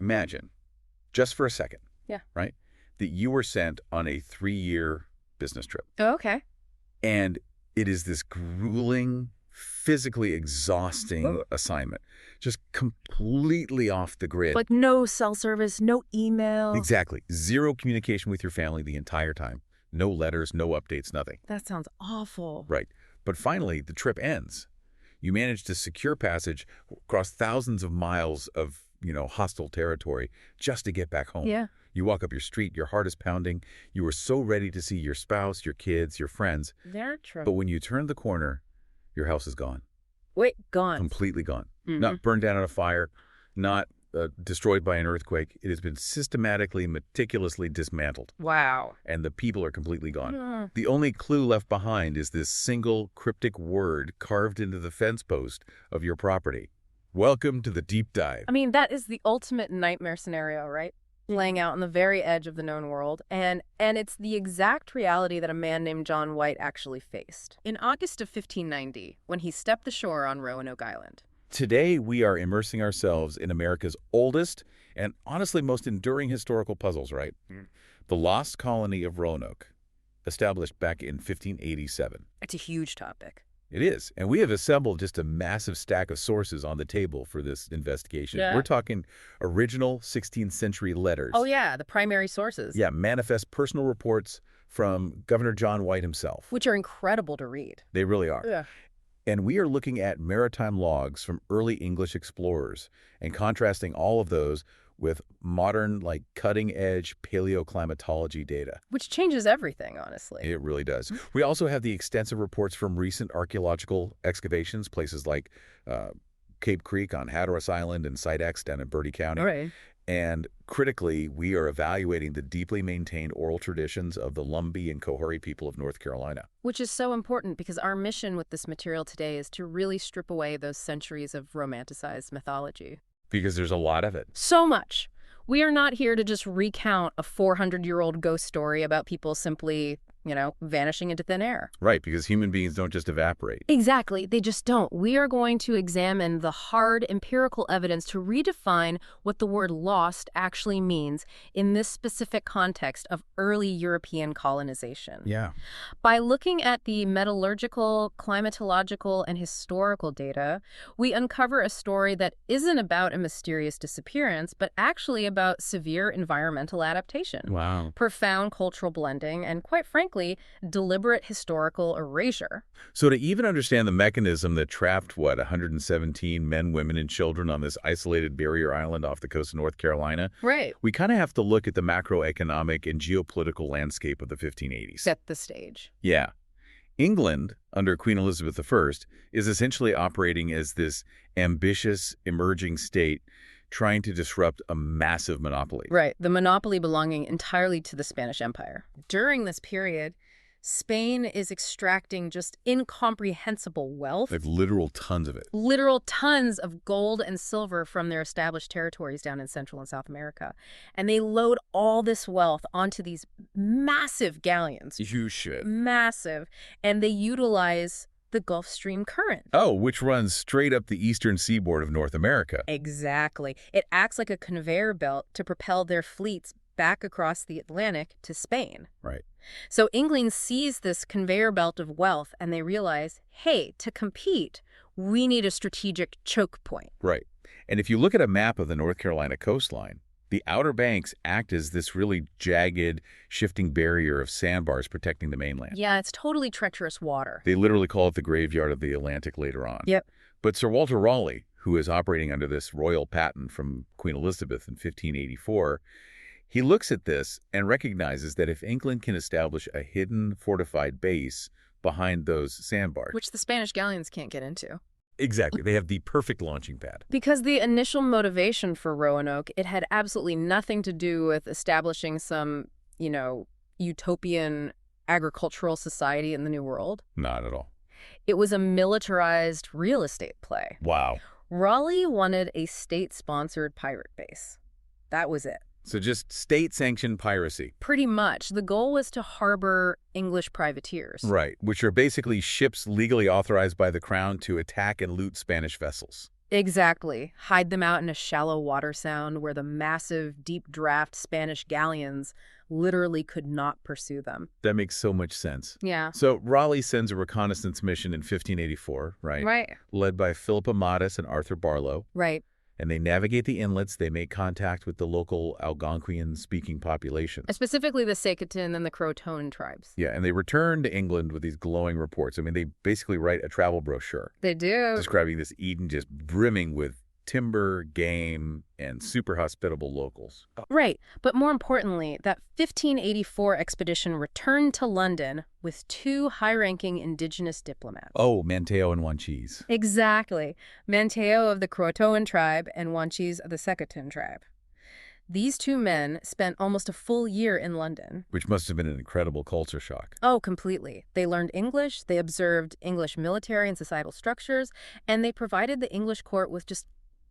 Imagine, just for a second, Yeah. right, that you were sent on a 3-year business trip. Oh, okay. And it is this grueling, physically exhausting assignment, just completely off the grid. Like no cell service, no email. Exactly. Zero communication with your family the entire time. No letters, no updates, nothing. That sounds awful. Right. But finally, the trip ends. You manage to secure passage across thousands of miles of, hostile territory just to get back home. Yeah. You walk up your street, your heart is pounding. You were so ready to see your spouse, your kids, your friends. They're true. But when you turn the corner, your house is gone. Wait, gone. Completely gone. Mhm. Not burned down in a fire, not destroyed by an earthquake. It has been systematically, meticulously dismantled. Wow. And the people are completely gone. Mm. The only clue left behind is this single cryptic word carved into the fence post of your property. Welcome to the deep dive. I mean, that is the ultimate nightmare scenario, right? Playing out on the very edge of the known world. And it's the exact reality that a man named John White actually faced. In August of 1590, when he stepped ashore on Roanoke Island. Today, we are immersing ourselves in America's oldest and honestly most enduring historical puzzles, right? The lost colony of Roanoke, established back in 1587. It's a huge topic. It is. And we have assembled just a massive stack of sources on the table for this investigation. Yeah. We're talking original 16th century letters. Oh, yeah, the primary sources. Yeah, manifest personal reports from Governor John White himself. Which are incredible to read. They really are. Yeah. And we are looking at maritime logs from early English explorers and contrasting all of those with modern, cutting-edge paleoclimatology data. Which changes everything, honestly. It really does. We also have the extensive reports from recent archaeological excavations, places like Cape Creek on Hatteras Island and Site X down in Bertie County. All right. And critically, we are evaluating the deeply maintained oral traditions of the Lumbee and Coharie people of North Carolina. Which is so important because our mission with this material today is to really strip away those centuries of romanticized mythology. Because there's a lot of it. So much. We are not here to just recount a 400-year-old ghost story about people simply, vanishing into thin air. Right, because human beings don't just evaporate. Exactly. They just don't. We are going to examine the hard empirical evidence to redefine what the word lost actually means in this specific context of early European colonization. Yeah. By looking at the metallurgical, climatological, and historical data, we uncover a story that isn't about a mysterious disappearance, but actually about severe environmental adaptation. Wow. Profound cultural blending, and quite frankly, deliberate historical erasure. So to even understand the mechanism that trapped, 117 men, women, and children on this isolated barrier island off the coast of North Carolina, Right. we kind of have to look at the macroeconomic and geopolitical landscape of the 1580s. Set the stage. Yeah. England, under Queen Elizabeth I, is essentially operating as this ambitious, emerging state trying to disrupt a massive monopoly. Right. The monopoly belonging entirely to the Spanish Empire. During this period, Spain is extracting just incomprehensible wealth. Like literal tons of it. Literal tons of gold and silver from their established territories down in Central and South America. And they load all this wealth onto these massive galleons. Huge shit. Massive. And they utilize the Gulf Stream current. Oh, which runs straight up the eastern seaboard of North America. Exactly. It acts like a conveyor belt to propel their fleets back across the Atlantic to Spain. Right. So England sees this conveyor belt of wealth and they realize, hey, to compete, we need a strategic choke point. Right. And if you look at a map of the North Carolina coastline, the Outer Banks act as this really jagged, shifting barrier of sandbars protecting the mainland. Yeah, it's totally treacherous water. They literally call it the graveyard of the Atlantic later on. Yep. But Sir Walter Raleigh, who is operating under this royal patent from Queen Elizabeth in 1584, he looks at this and recognizes that if England can establish a hidden, fortified base behind those sandbars... Which the Spanish galleons can't get into. Exactly. They have the perfect launching pad. Because the initial motivation for Roanoke, it had absolutely nothing to do with establishing some, utopian agricultural society in the New World. Not at all. It was a militarized real estate play. Wow. Raleigh wanted a state-sponsored pirate base. That was it. So just state-sanctioned piracy. Pretty much. The goal was to harbor English privateers. Right, which are basically ships legally authorized by the crown to attack and loot Spanish vessels. Exactly. Hide them out in a shallow water sound where the massive, deep draft Spanish galleons literally could not pursue them. That makes so much sense. Yeah. So Raleigh sends a reconnaissance mission in 1584, right? Right. Led by Philip Amatus and Arthur Barlow. Right. And they navigate the inlets. They make contact with the local Algonquian-speaking populations. Specifically the Secatan and the Croatoan tribes. Yeah, and they return to England with these glowing reports. I mean, they basically write a travel brochure They do. describing this Eden just brimming with timber, game, and super hospitable locals. Right. But more importantly, that 1584 expedition returned to London with 2 high-ranking indigenous diplomats. Oh, Manteo and Wanchese. Exactly. Manteo of the Croatoan tribe and Wanchese of the Secatan tribe. These 2 men spent almost a full year in London. Which must have been an incredible culture shock. Oh, completely. They learned English, they observed English military and societal structures, and they provided the English court with just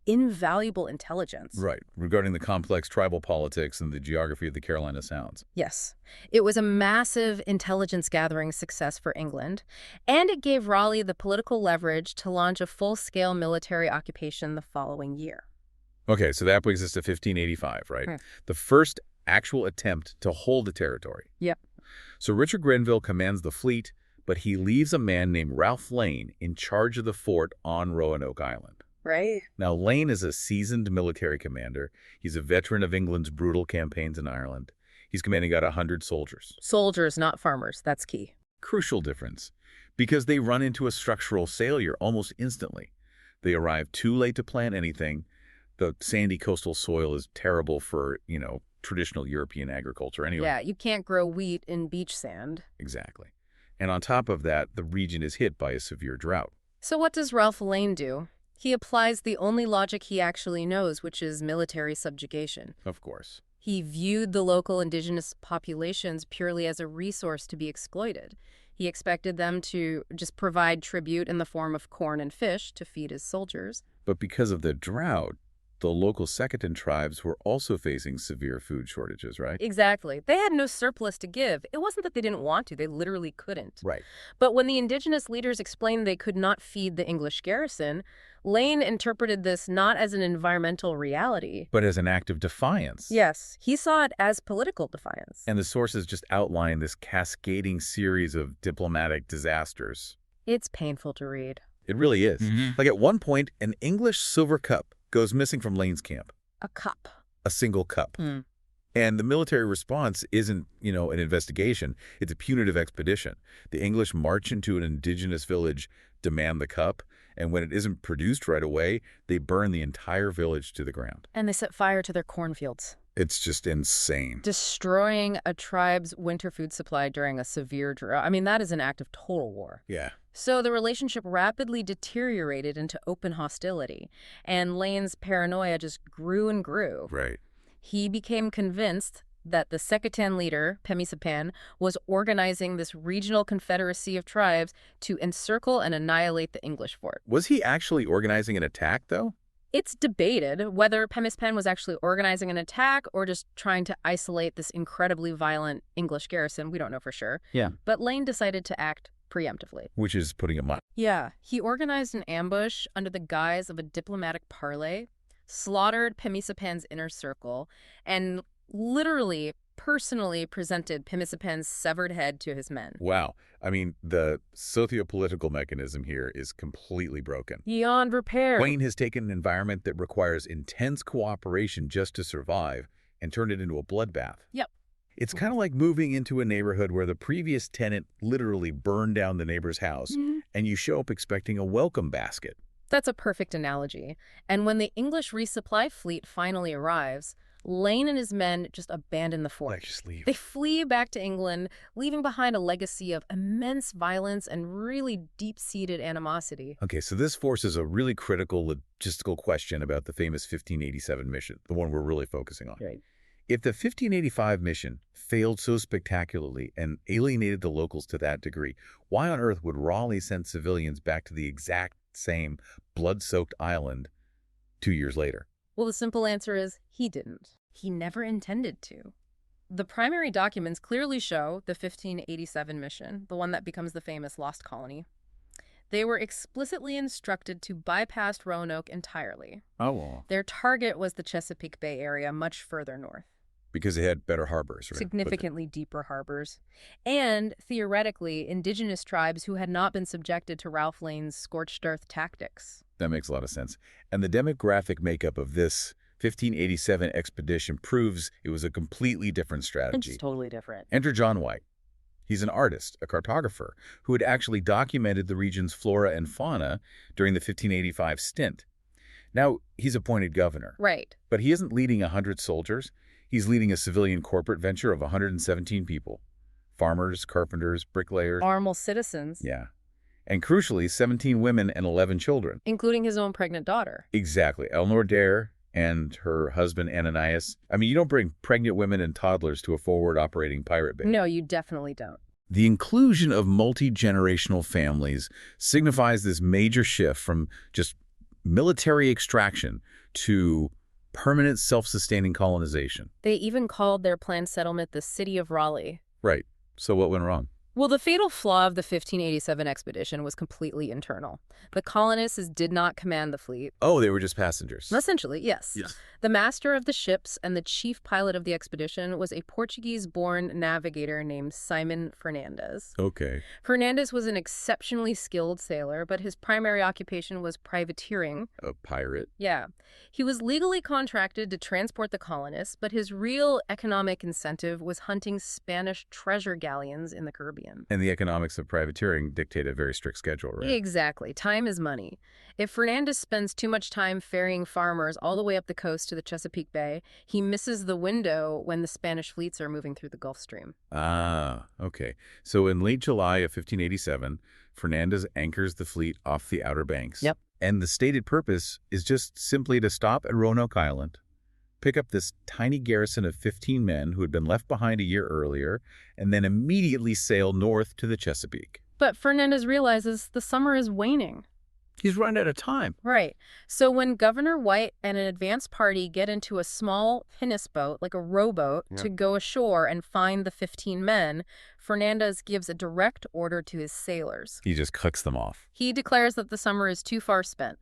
invaluable intelligence. Right, regarding the complex tribal politics and the geography of the Carolina Sounds. Yes. It was a massive intelligence-gathering success for England, and it gave Raleigh the political leverage to launch a full-scale military occupation the following year. Okay, so that brings us to 1585, right? The first actual attempt to hold the territory. Yep. So Richard Grenville commands the fleet, but he leaves a man named Ralph Lane in charge of the fort on Roanoke Island. Right. Now, Lane is a seasoned military commander. He's a veteran of England's brutal campaigns in Ireland. He's commanding about 100 soldiers. Soldiers, not farmers. That's key. Crucial difference, because they run into a structural failure almost instantly. They arrive too late to plant anything. The sandy coastal soil is terrible for, traditional European agriculture anyway. Yeah, you can't grow wheat in beach sand. Exactly. And on top of that, the region is hit by a severe drought. So what does Ralph Lane do? He applies the only logic he actually knows, which is military subjugation. Of course. He viewed the local indigenous populations purely as a resource to be exploited. He expected them to just provide tribute in the form of corn and fish to feed his soldiers. But because of the drought, the local Secatan tribes were also facing severe food shortages, right? Exactly. They had no surplus to give. It wasn't that they didn't want to. They literally couldn't. Right. But when the indigenous leaders explained they could not feed the English garrison, Lane interpreted this not as an environmental reality, But as an act of defiance. yes, he saw it as political defiance. And the sources just outline this cascading series of diplomatic disasters. It's painful to read. It really is. Mhm. Like at one point, an English silver cup goes missing from Lane's camp. A cup. A single cup. Mm. And the military response isn't, an investigation. It's a punitive expedition. The English march into an indigenous village, demand the cup, and when it isn't produced right away, they burn the entire village to the ground. And they set fire to their cornfields, It's just insane. destroying a tribe's winter food supply during a severe drought. I mean, that is an act of total war. Yeah. So the relationship rapidly deteriorated into open hostility, and Lane's paranoia just grew and grew. Right. He became convinced that the Secatan leader, Pemisipan, was organizing this regional confederacy of tribes to encircle and annihilate the English fort. Was he actually organizing an attack, though? It's debated whether Pemisipan was actually organizing an attack or just trying to isolate this incredibly violent English garrison. We don't know for sure. Yeah. But Lane decided to act preemptively. Which is putting him on. Yeah, he organized an ambush under the guise of a diplomatic parley, slaughtered Pemisipan's inner circle, and literally, personally presented Pemisipan's severed head to his men. Wow. I mean, the socio-political mechanism here is completely broken. Beyond repair. Wayne has taken an environment that requires intense cooperation just to survive and turned it into a bloodbath. Yep. It's kind of like moving into a neighborhood where the previous tenant literally burned down the neighbor's house, and you show up expecting a welcome basket. That's a perfect analogy. And when the English resupply fleet finally arrives, Lane and his men just abandon the fort. Like, just leave. They flee back to England, leaving behind a legacy of immense violence and really deep-seated animosity. Okay, so this forces a really critical logistical question about the famous 1587 mission, the one we're really focusing on. Right. If the 1585 mission failed so spectacularly and alienated the locals to that degree, why on earth would Raleigh send civilians back to the exact same blood-soaked island 2 years later? Well, the simple answer is he didn't. He never intended to. The primary documents clearly show the 1587 mission, the one that becomes the famous Lost Colony. They were explicitly instructed to bypass Roanoke entirely. Oh, well. Their target was the Chesapeake Bay area, much further north. Because they had better harbors, right? Significantly deeper harbors. And, theoretically, indigenous tribes who had not been subjected to Ralph Lane's scorched earth tactics. That makes a lot of sense. And the demographic makeup of this 1587 expedition proves it was a completely different strategy. It's totally different. Enter John White. He's an artist, a cartographer, who had actually documented the region's flora and fauna during the 1585 stint. Now, he's appointed governor. Right. But he isn't leading 100 soldiers. He's leading a civilian corporate venture of 117 people. Farmers, carpenters, bricklayers. Normal citizens. Yeah. And crucially, 17 women and 11 children. Including his own pregnant daughter. Exactly. Eleanor Dare and her husband Ananias. I mean, you don't bring pregnant women and toddlers to a forward operating pirate bay. No, you definitely don't. The inclusion of multi-generational families signifies this major shift from just military extraction to permanent self-sustaining colonization. They even called their planned settlement the City of Raleigh. Right. So what went wrong? Well, the fatal flaw of the 1587 expedition was completely internal. The colonists did not command the fleet. Oh, they were just passengers. Essentially, yes. Yes. The master of the ships and the chief pilot of the expedition was a Portuguese-born navigator named Simon Fernandes. Okay. Fernandes was an exceptionally skilled sailor, but his primary occupation was privateering. A pirate. Yeah. He was legally contracted to transport the colonists, but his real economic incentive was hunting Spanish treasure galleons in the Caribbean. And the economics of privateering dictate a very strict schedule, right? Exactly. Time is money. If Fernandez spends too much time ferrying farmers all the way up the coast to the Chesapeake Bay, he misses the window when the Spanish fleets are moving through the Gulf Stream. Ah, okay. So in late July of 1587, Fernandez anchors the fleet off the Outer Banks. Yep. And the stated purpose is just simply to stop at Roanoke Island, pick up this tiny garrison of 15 men who had been left behind a year earlier, and then immediately sail north to the Chesapeake. But Fernandez realizes the summer is waning. He's run out of time. Right. So when Governor White and an advance party get into a small pinnace boat, like a rowboat, to go ashore and find the 15 men, Fernandez gives a direct order to his sailors. He just cuts them off. He declares that the summer is too far spent,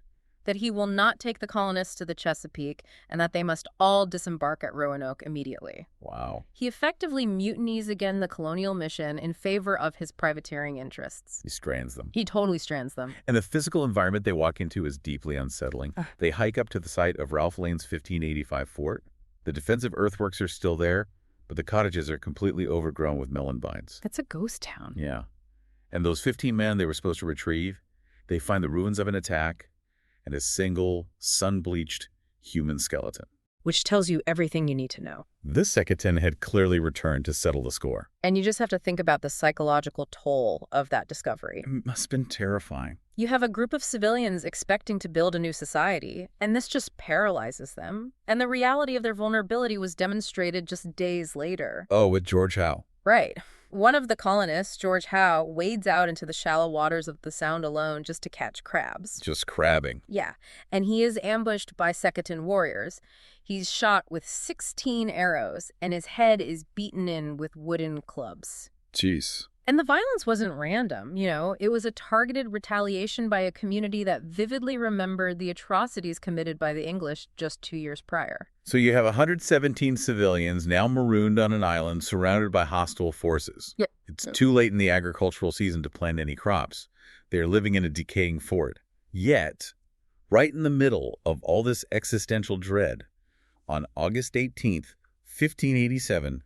that he will not take the colonists to the Chesapeake, and that they must all disembark at Roanoke immediately. Wow. He effectively mutinies again the colonial mission in favor of his privateering interests. He strands them. He totally strands them. And the physical environment they walk into is deeply unsettling. They hike up to the site of Ralph Lane's 1585 fort. The defensive earthworks are still there, but the cottages are completely overgrown with melon vines. That's a ghost town. Yeah. And those 15 men they were supposed to retrieve, they find the ruins of an attack and a single, sun-bleached human skeleton. Which tells you everything you need to know. This Secotan had clearly returned to settle the score. And you just have to think about the psychological toll of that discovery. It must have been terrifying. You have a group of civilians expecting to build a new society, and this just paralyzes them. And the reality of their vulnerability was demonstrated just days later. Oh, with George Howe. Right. One of the colonists, George Howe, wades out into the shallow waters of the Sound alone just to catch crabs. Just crabbing. Yeah, and he is ambushed by Secotan warriors. He's shot with 16 arrows, and his head is beaten in with wooden clubs. Jeez. And the violence wasn't random, it was a targeted retaliation by a community that vividly remembered the atrocities committed by the English just 2 years prior. So you have 117 civilians now marooned on an island surrounded by hostile forces. Yep. It's too late in the agricultural season to plant any crops. They are living in a decaying fort. Yet, right in the middle of all this existential dread, on August 18th, 1587,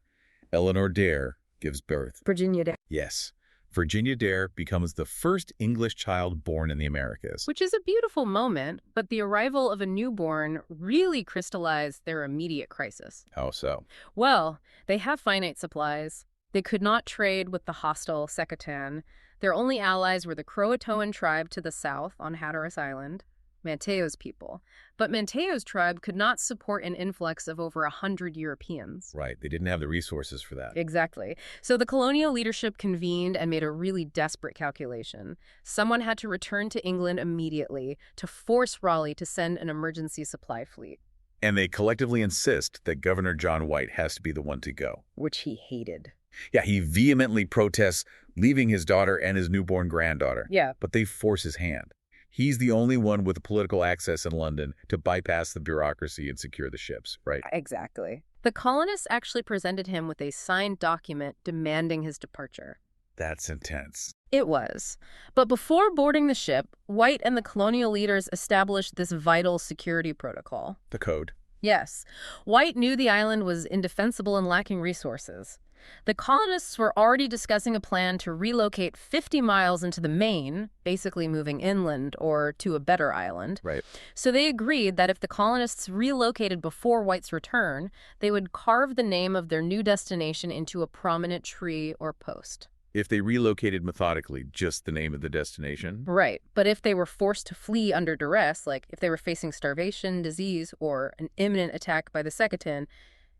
Eleanor Dare gives birth. Virginia Dare. Yes. Virginia Dare becomes the first English child born in the Americas. Which is a beautiful moment, but the arrival of a newborn really crystallized their immediate crisis. How so? Well, they have finite supplies. They could not trade with the hostile Secotan. Their only allies were the Croatoan tribe to the south on Hatteras Island, Manteo's people. But Manteo's tribe could not support an influx of over 100 Europeans. Right. They didn't have the resources for that. Exactly. So the colonial leadership convened and made a really desperate calculation. Someone had to return to England immediately to force Raleigh to send an emergency supply fleet. And they collectively insist that Governor John White has to be the one to go. Which he hated. Yeah, he vehemently protests, leaving his daughter and his newborn granddaughter. Yeah. But they force his hand. He's the only one with political access in London to bypass the bureaucracy and secure the ships, right? Exactly. The colonists actually presented him with a signed document demanding his departure. That's intense. It was. But before boarding the ship, White and the colonial leaders established this vital security protocol. The code. Yes. White knew the island was indefensible and lacking resources. The colonists were already discussing a plan to relocate 50 miles into the Main, basically moving inland or to a better island. Right. So they agreed that if the colonists relocated before White's return, they would carve the name of their new destination into a prominent tree or post. If they relocated methodically, just the name of the destination? Right. But if they were forced to flee under duress, like if they were facing starvation, disease, or an imminent attack by the Second,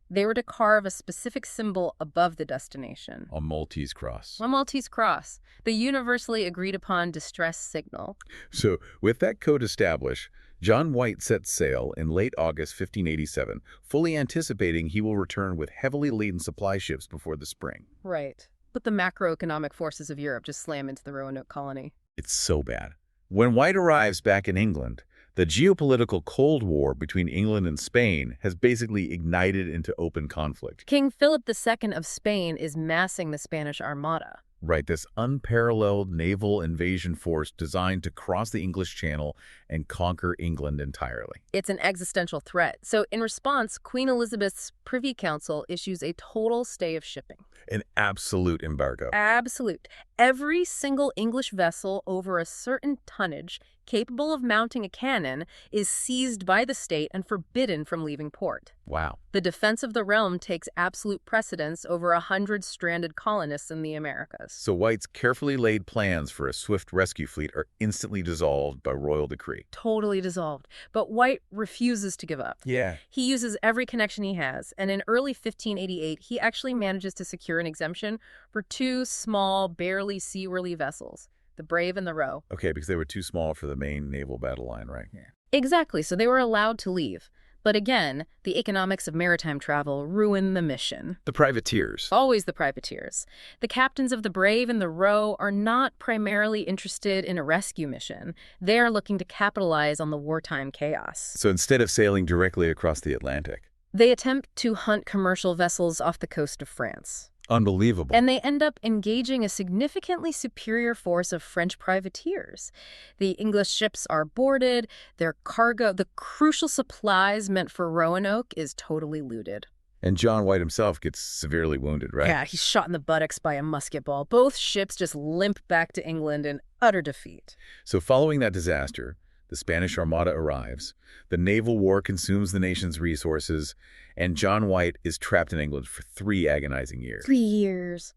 they were to carve a specific symbol above the destination. A Maltese cross. A Maltese cross, the universally agreed upon distress signal. So, with that code established, John White sets sail in late August 1587, fully anticipating he will return with heavily laden supply ships before the spring. Right. But the macroeconomic forces of Europe just slam into the Roanoke Colony. It's so bad. When White arrives back in England, the geopolitical Cold War between England and Spain has basically ignited into open conflict. King Philip II of Spain is massing the Spanish Armada. Right, this unparalleled naval invasion force designed to cross the English Channel and conquer England entirely. It's an existential threat. So in response, Queen Elizabeth's Privy Council issues a total stay of shipping. An absolute embargo. Absolute. Every single English vessel over a certain tonnage capable of mounting a cannon is seized by the state and forbidden from leaving port. Wow. The defense of the realm takes absolute precedence over 100 stranded colonists in the Americas. So White's carefully laid plans for a swift rescue fleet are instantly dissolved by royal decree. Totally dissolved. But White refuses to give up. Yeah. He uses every connection he has, and in early 1588, he actually manages to secure an exemption for two small, barely seaworthy vessels, the Brave and the Roe. Okay, because they were too small for the main naval battle line, right? Yeah. Exactly, so they were allowed to leave. But again, the economics of maritime travel ruin the mission. The privateers. Always the privateers. The captains of the Brave and the Roe are not primarily interested in a rescue mission. They are looking to capitalize on the wartime chaos. So instead of sailing directly across the Atlantic. They attempt to hunt commercial vessels off the coast of France. Unbelievable. And they end up engaging a significantly superior force of French privateers. The English ships are boarded, their cargo, the crucial supplies meant for Roanoke, is totally looted. And John White himself gets severely wounded, right? Yeah, he's shot in the buttocks by a musket ball. Both ships just limp back to England in utter defeat. So following that disaster, the Spanish Armada arrives, the naval war consumes the nation's resources, and John White is trapped in England for 3 agonizing years. 3 years.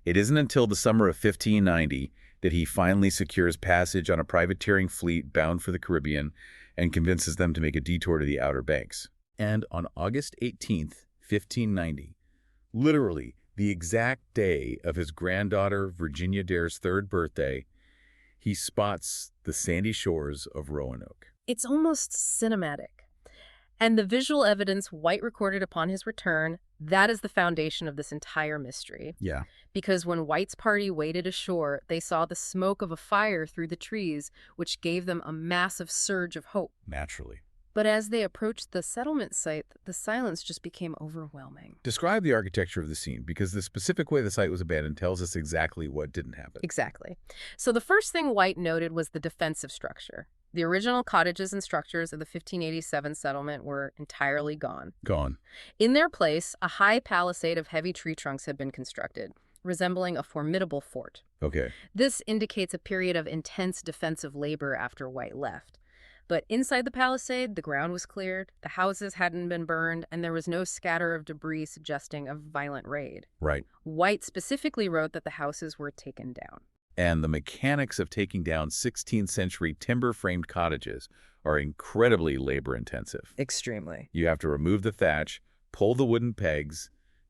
It isn't until the summer of 1590 that he finally secures passage on a privateering fleet bound for the Caribbean and convinces them to make a detour to the Outer Banks. And on August 18th, 1590, literally the exact day of his granddaughter Virginia Dare's 3rd birthday, he spots the sandy shores of Roanoke. It's almost cinematic. And the visual evidence White recorded upon his return, that is the foundation of this entire mystery. Yeah. Because when White's party waded ashore, they saw the smoke of a fire through the trees, which gave them a massive surge of hope. Naturally. But as they approached the settlement site, the silence just became overwhelming. Describe the architecture of the scene, because the specific way the site was abandoned tells us exactly what didn't happen. Exactly. So the first thing White noted was the defensive structure. The original cottages and structures of the 1587 settlement were entirely gone. Gone. In their place, a high palisade of heavy tree trunks had been constructed, resembling a formidable fort. Okay. This indicates a period of intense defensive labor after White left. But inside the palisade, the ground was cleared, the houses hadn't been burned, and there was no scatter of debris suggesting a violent raid. Right. White specifically wrote that the houses were taken down. And the mechanics of taking down 16th century timber-framed cottages are incredibly labor-intensive. Extremely. You have to remove the thatch, pull the wooden pegs,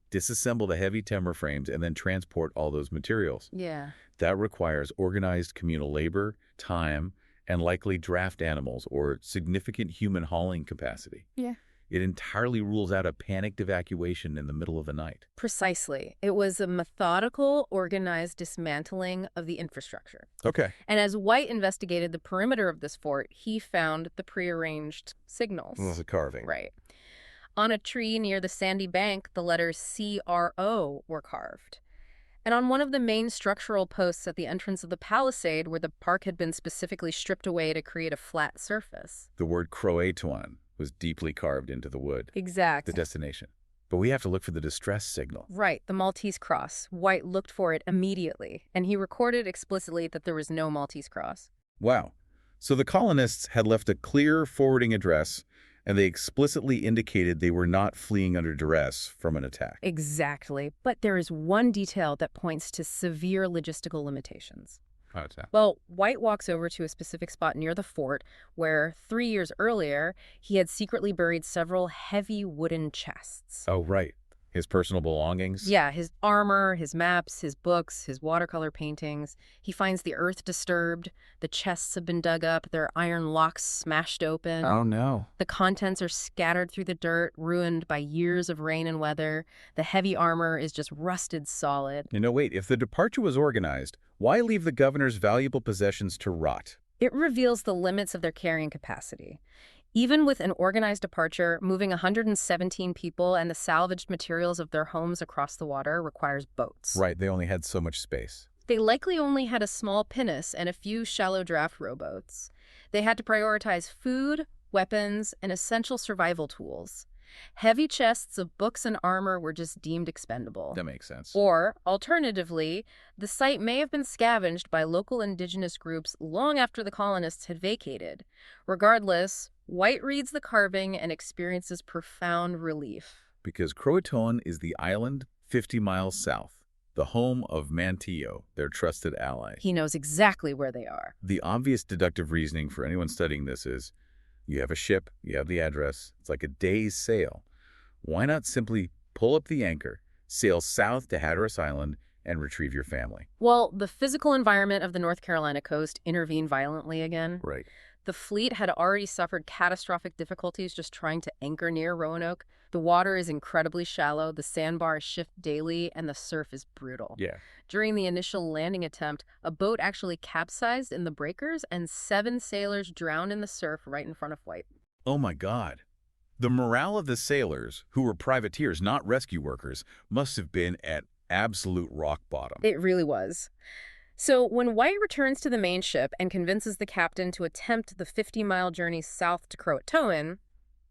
disassemble the heavy timber frames, and then transport all those materials. Yeah. That requires organized communal labor, time, and likely draft animals or significant human hauling capacity. Yeah. It entirely rules out a panicked evacuation in the middle of the night. Precisely. It was a methodical, organized dismantling of the infrastructure. Okay. And as White investigated the perimeter of this fort, he found the prearranged signals. Well, that's a carving. Right. On a tree near the sandy bank, the letters CRO were carved. And on one of the main structural posts at the entrance of the palisade, where the park had been specifically stripped away to create a flat surface. The word Croatoan was deeply carved into the wood. Exact. The destination. But we have to look for the distress signal. Right, the Maltese cross. White looked for it immediately, and he recorded explicitly that there was no Maltese cross. Wow. So the colonists had left a clear forwarding address, and they explicitly indicated they were not fleeing under duress from an attack. Exactly. But there is one detail that points to severe logistical limitations. How's that? Well, White walks over to a specific spot near the fort where 3 years earlier he had secretly buried several heavy wooden chests. Oh, right. His personal belongings? Yeah, his armor, his maps, his books, his watercolor paintings. He finds the earth disturbed. The chests have been dug up, their iron locks smashed open. Oh, no. The contents are scattered through the dirt, ruined by years of rain and weather. The heavy armor is just rusted solid. Wait, if the departure was organized, why leave the governor's valuable possessions to rot? It reveals the limits of their carrying capacity. Even with an organized departure, moving 117 people and the salvaged materials of their homes across the water requires boats. Right, they only had so much space. They likely only had a small pinnace and a few shallow draft rowboats. They had to prioritize food, weapons, and essential survival tools. Heavy chests of books and armor were just deemed expendable. That makes sense. Or, alternatively, the site may have been scavenged by local indigenous groups long after the colonists had vacated. Regardless, White reads the carving and experiences profound relief. Because Croatoan is the island 50 miles south, the home of Mantillo, their trusted ally. He knows exactly where they are. The obvious deductive reasoning for anyone studying this is, you have a ship, you have the address, it's like a day's sail. Why not simply pull up the anchor, sail south to Hatteras Island, and retrieve your family? Well, the physical environment of the North Carolina coast intervened violently again. Right. The fleet had already suffered catastrophic difficulties just trying to anchor near Roanoke. The water is incredibly shallow, the sandbars shift daily, and the surf is brutal. Yeah. During the initial landing attempt, a boat actually capsized in the breakers, and 7 sailors drowned in the surf right in front of White. Oh my God. The morale of the sailors, who were privateers, not rescue workers, must have been at absolute rock bottom. It really was. So when White returns to the main ship and convinces the captain to attempt the 50-mile journey south to Croatoan,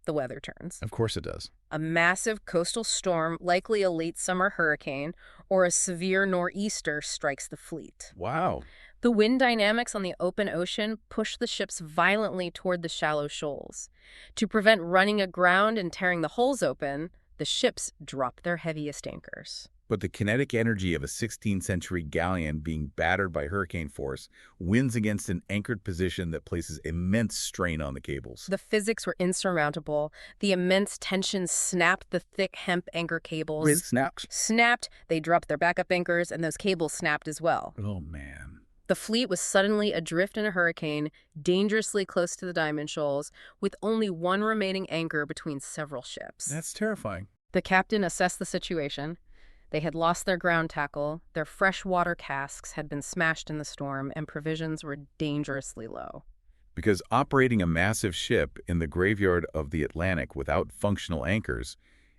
the weather turns. Of course it does. A massive coastal storm, likely a late summer hurricane, or a severe nor'easter strikes the fleet. Wow. The wind dynamics on the open ocean push the ships violently toward the shallow shoals. To prevent running aground and tearing the hulls open, the ships drop their heaviest anchors. But the kinetic energy of a 16th century galleon being battered by hurricane force wins against an anchored position that places immense strain on the cables. The physics were insurmountable. The immense tension snapped the thick hemp anchor cables. It snapped. They dropped their backup anchors, and those cables snapped as well. Oh, man. The fleet was suddenly adrift in a hurricane, dangerously close to the Diamond Shoals, with only one remaining anchor between several ships. That's terrifying. The captain assessed the situation. They had lost their ground tackle, their freshwater casks had been smashed in the storm, and provisions were dangerously low. Because operating a massive ship in the graveyard of the Atlantic without functional anchors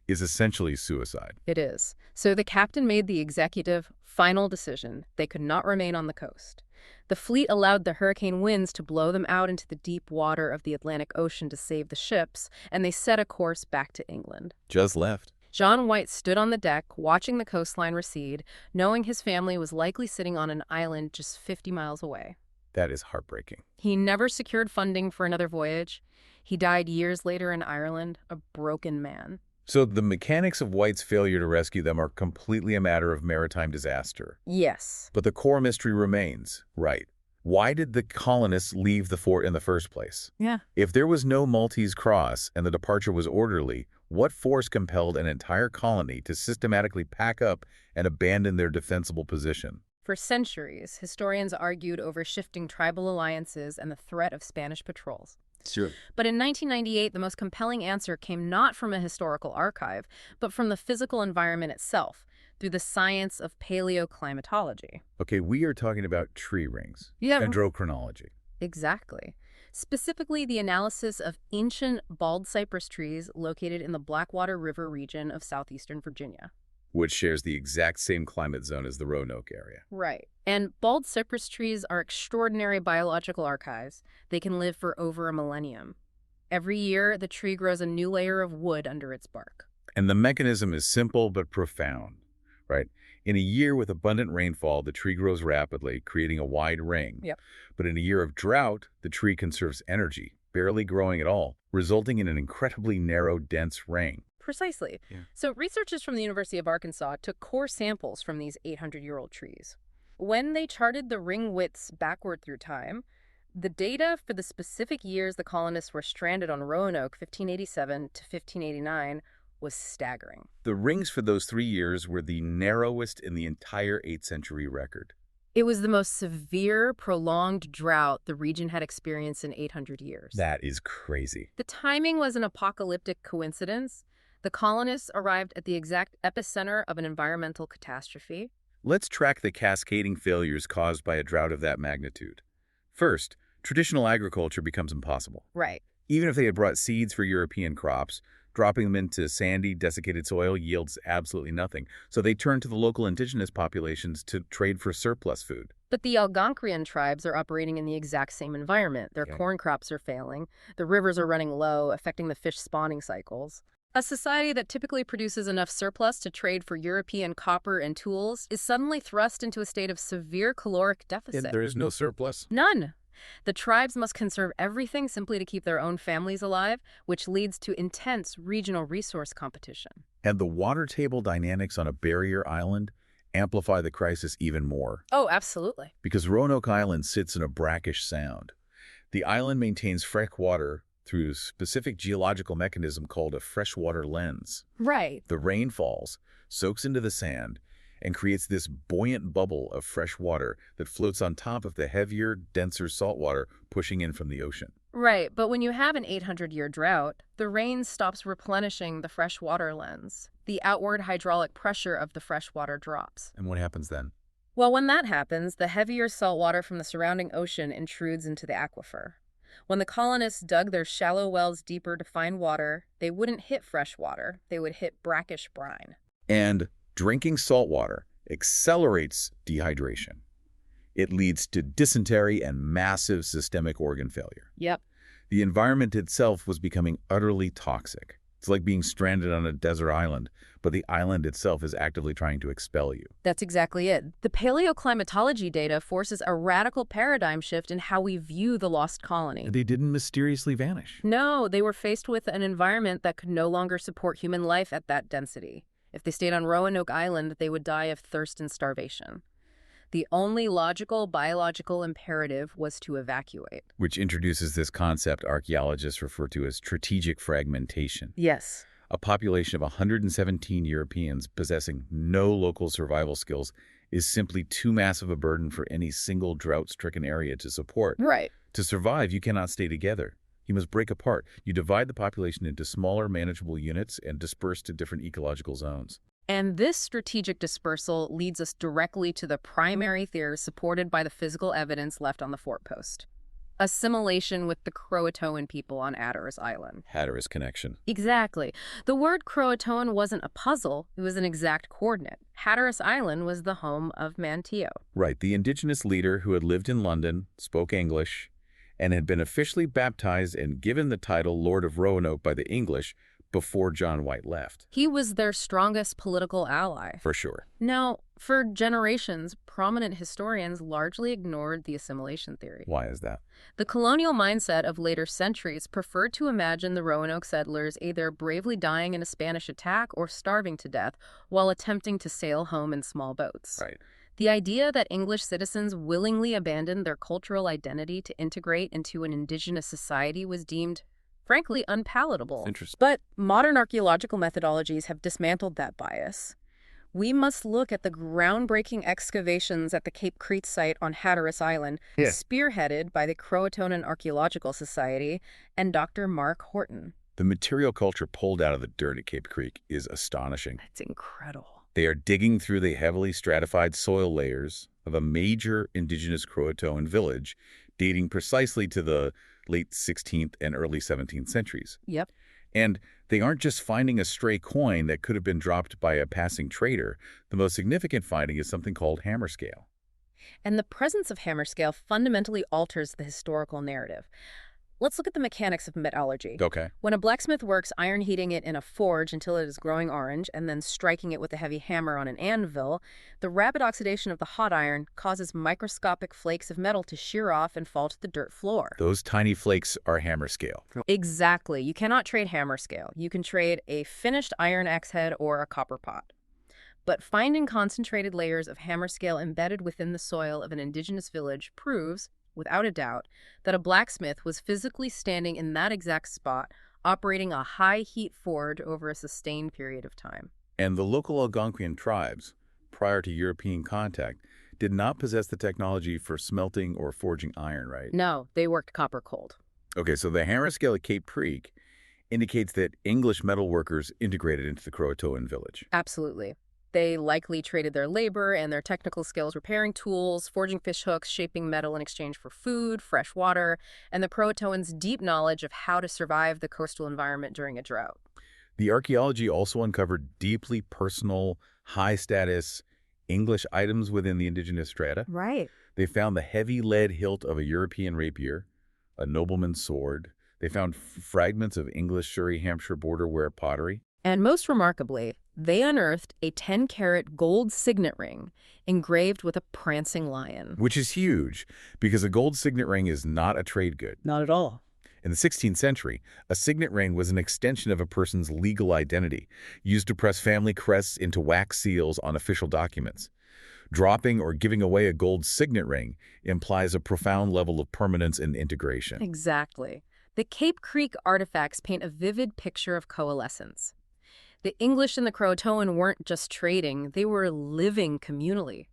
is essentially suicide. It is. So the captain made the executive, final decision. They could not remain on the coast. The fleet allowed the hurricane winds to blow them out into the deep water of the Atlantic Ocean to save the ships, and they set a course back to England. Just left. John White stood on the deck, watching the coastline recede, knowing his family was likely sitting on an island just 50 miles away. That is heartbreaking. He never secured funding for another voyage. He died years later in Ireland, a broken man. So the mechanics of White's failure to rescue them are completely a matter of maritime disaster. Yes. But the core mystery remains, right? Why did the colonists leave the fort in the first place? Yeah. If there was no Maltese cross and the departure was orderly, what force compelled an entire colony to systematically pack up and abandon their defensible position? For centuries, historians argued over shifting tribal alliances and the threat of Spanish patrols. Sure. But in 1998, the most compelling answer came not from a historical archive, but from the physical environment itself, through the science of paleoclimatology. Okay, we are talking about tree rings. Yeah. Dendrochronology. Exactly. Specifically, the analysis of ancient bald cypress trees located in the Blackwater River region of southeastern Virginia. Which shares the exact same climate zone as the Roanoke area. Right. And bald cypress trees are extraordinary biological archives. They can live for over a millennium. Every year, the tree grows a new layer of wood under its bark. And the mechanism is simple but profound, right? In a year with abundant rainfall, the tree grows rapidly, creating a wide ring. Yep. But in a year of drought, the tree conserves energy, barely growing at all, resulting in an incredibly narrow, dense ring. Precisely. Yeah. So researchers from the University of Arkansas took core samples from these 800-year-old trees. When they charted the ring widths backward through time, the data for the specific years the colonists were stranded on Roanoke, 1587 to 1589, was staggering. The rings for those 3 years were the narrowest in the entire 8th century record. It was the most severe, prolonged drought the region had experienced in 800 years. That is crazy. The timing was an apocalyptic coincidence. The colonists arrived at the exact epicenter of an environmental catastrophe. Let's track the cascading failures caused by a drought of that magnitude. First, traditional agriculture becomes impossible. Right. Even if they had brought seeds for European crops, dropping them into sandy, desiccated soil yields absolutely nothing. So they turn to the local indigenous populations to trade for surplus food. But the Algonquian tribes are operating in the exact same environment. Their corn crops are failing. The rivers are running low, affecting the fish spawning cycles. A society that typically produces enough surplus to trade for European copper and tools is suddenly thrust into a state of severe caloric deficit. There is no surplus. None. The tribes must conserve everything simply to keep their own families alive, which leads to intense regional resource competition. And the water table dynamics on a barrier island amplify the crisis even more. Oh, absolutely. Because Roanoke Island sits in a brackish sound. The island maintains fresh water through a specific geological mechanism called a freshwater lens. Right. The rain falls, soaks into the sand, and creates this buoyant bubble of fresh water that floats on top of the heavier, denser salt water pushing in from the ocean. Right, but when you have an 800-year drought, the rain stops replenishing the freshwater lens. The outward hydraulic pressure of the freshwater drops. And what happens then? Well, when that happens, the heavier salt water from the surrounding ocean intrudes into the aquifer. When the colonists dug their shallow wells deeper to find water, they wouldn't hit fresh water. They would hit brackish brine. And drinking salt water accelerates dehydration. It leads to dysentery and massive systemic organ failure. Yep. The environment itself was becoming utterly toxic. It's like being stranded on a desert island, but the island itself is actively trying to expel you. That's exactly it. The paleoclimatology data forces a radical paradigm shift in how we view the lost colony. They didn't mysteriously vanish. No, they were faced with an environment that could no longer support human life at that density. If they stayed on Roanoke Island, they would die of thirst and starvation. The only logical biological imperative was to evacuate. Which introduces this concept archaeologists refer to as strategic fragmentation. Yes. A population of 117 Europeans possessing no local survival skills is simply too massive a burden for any single drought-stricken area to support. Right. To survive, you cannot stay together. You must break apart. You divide the population into smaller, manageable units and disperse to different ecological zones. And this strategic dispersal leads us directly to the primary theory supported by the physical evidence left on the fort post. Assimilation with the Croatoan people on Hatteras Island. Hatteras connection. Exactly. The word Croatoan wasn't a puzzle, it was an exact coordinate. Hatteras Island was the home of Manteo. Right, the indigenous leader who had lived in London, spoke English, and had been officially baptized and given the title Lord of Roanoke by the English before John White left. He was their strongest political ally. For sure. Now, for generations, prominent historians largely ignored the assimilation theory. Why is that? The colonial mindset of later centuries preferred to imagine the Roanoke settlers either bravely dying in a Spanish attack or starving to death while attempting to sail home in small boats. Right. The idea that English citizens willingly abandoned their cultural identity to integrate into an indigenous society was deemed, frankly, unpalatable. Interesting. But modern archaeological methodologies have dismantled that bias. We must look at the groundbreaking excavations at the Cape Crete site on Hatteras Island, Yeah. spearheaded by the Croatoan Archaeological Society and Dr. Mark Horton. The material culture pulled out of the dirt at Cape Creek is astonishing. It's incredible. They are digging through the heavily stratified soil layers of a major indigenous Croatoan village dating precisely to the late 16th and early 17th centuries. Yep. And they aren't just finding a stray coin that could have been dropped by a passing trader. The most significant finding is something called hammer scale. And the presence of hammer scale fundamentally alters the historical narrative. Let's look at the mechanics of metallurgy. Okay. When a blacksmith works iron heating it in a forge until it is glowing orange and then striking it with a heavy hammer on an anvil, the rapid oxidation of the hot iron causes microscopic flakes of metal to shear off and fall to the dirt floor. Those tiny flakes are hammer scale. Exactly. You cannot trade hammer scale. You can trade a finished iron axe head or a copper pot. But finding concentrated layers of hammer scale embedded within the soil of an indigenous village proves, without a doubt, that a blacksmith was physically standing in that exact spot, operating a high-heat forge over a sustained period of time. And the local Algonquian tribes, prior to European contact, did not possess the technology for smelting or forging iron, right? No, they worked copper cold. Okay, so the hammer scale at Cape Creek indicates that English metalworkers integrated into the Croatoan village. Absolutely. They likely traded their labor and their technical skills repairing tools, forging fish hooks, shaping metal in exchange for food, fresh water, and the Croatoans' deep knowledge of how to survive the coastal environment during a drought. The archaeology also uncovered deeply personal, high-status English items within the indigenous strata. Right. They found the heavy lead hilt of a European rapier, a nobleman's sword. They found fragments of English Surrey, Hampshire border-wear pottery. And most remarkably, they unearthed a 10-carat gold signet ring engraved with a prancing lion. Which is huge, because a gold signet ring is not a trade good. Not at all. In the 16th century, a signet ring was an extension of a person's legal identity, used to press family crests into wax seals on official documents. Dropping or giving away a gold signet ring implies a profound level of permanence and integration. Exactly. The Cape Creek artifacts paint a vivid picture of coalescence. The English and the Croatoan weren't just trading, they were living communally.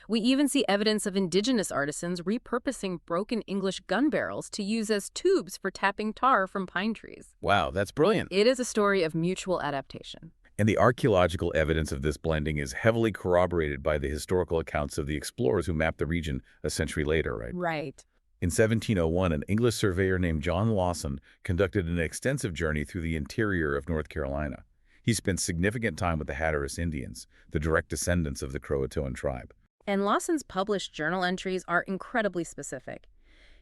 We even see evidence of indigenous artisans repurposing broken English gun barrels to use as tubes for tapping tar from pine trees. Wow, that's brilliant. It is a story of mutual adaptation. And the archaeological evidence of this blending is heavily corroborated by the historical accounts of the explorers who mapped the region a century later, right? Right. In 1701, an English surveyor named John Lawson conducted an extensive journey through the interior of North Carolina. He spent significant time with the Hatteras Indians, the direct descendants of the Croatoan tribe. And Lawson's published journal entries are incredibly specific.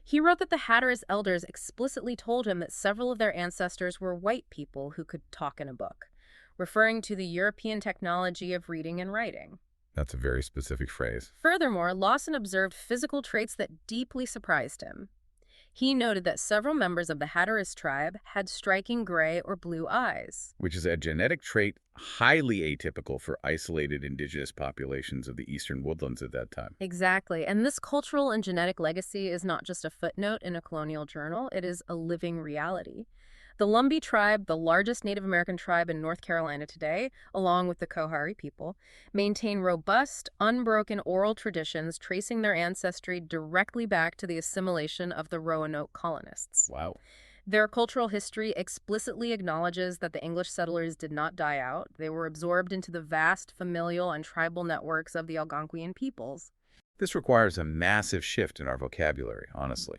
He wrote that the Hatteras elders explicitly told him that several of their ancestors were white people who could talk in a book, referring to the European technology of reading and writing. That's a very specific phrase. Furthermore, Lawson observed physical traits that deeply surprised him. He noted that several members of the Hatteras tribe had striking gray or blue eyes. Which is a genetic trait highly atypical for isolated indigenous populations of the eastern woodlands at that time. Exactly. And this cultural and genetic legacy is not just a footnote in a colonial journal, it is a living reality. The Lumbee tribe, the largest Native American tribe in North Carolina today, along with the Coharie people, maintain robust, unbroken oral traditions tracing their ancestry directly back to the assimilation of the Roanoke colonists. Wow. Their cultural history explicitly acknowledges that the English settlers did not die out. They were absorbed into the vast familial and tribal networks of the Algonquian peoples. This requires a massive shift in our vocabulary, honestly.